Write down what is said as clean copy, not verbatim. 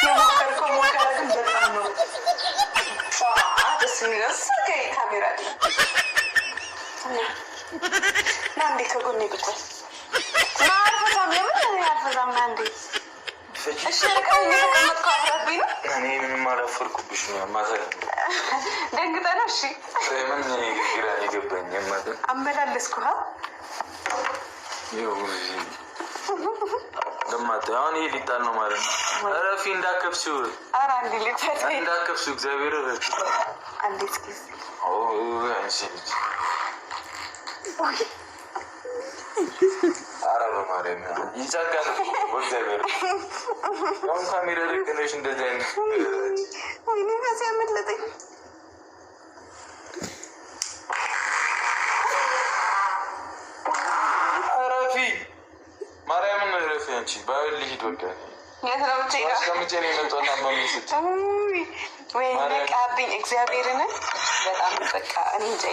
የሞከርከው ሞከራ ግን በጣም ነው ደስ የሚለው። ስልከኝ ካሜራ አለ ና እንዴ ከጎኔ ቁጭ በል ና አልፈዛም የምን አልፈዛም ና እንዴ እሺ ልቀኝ የተቀመጥኩ አፍረብኝ ነው እኔ ምንም አላፈርኩብሽ ነው ማዘር ደንግጠ ነው እሺ ምን ግራ የገባኝ የማዘር አመላለስኩ ደማተ አሁን ይሄ ሊጣል ነው ማለት ነው አረፊ እንዳከፍሲው ኧረ አንዴ ሊጣል እንዳከፍሲው እግዚአብሔር አንዴ እስኪ አንቺ አረብ ማርያም ይጫጋል ወዘበር አሁን ካሜራ ልክነሽ እንደዚህ አይነት ወይኔ ከዚህ አመለጠኝ አረፊ ማርያም ነው ረፊ አንቺ ባል ልሂድ ወደ የት ነው የመጣው ታማሚስት ወይኔ ቃብኝ እግዚአብሔርን በጣም በቃ እንጃ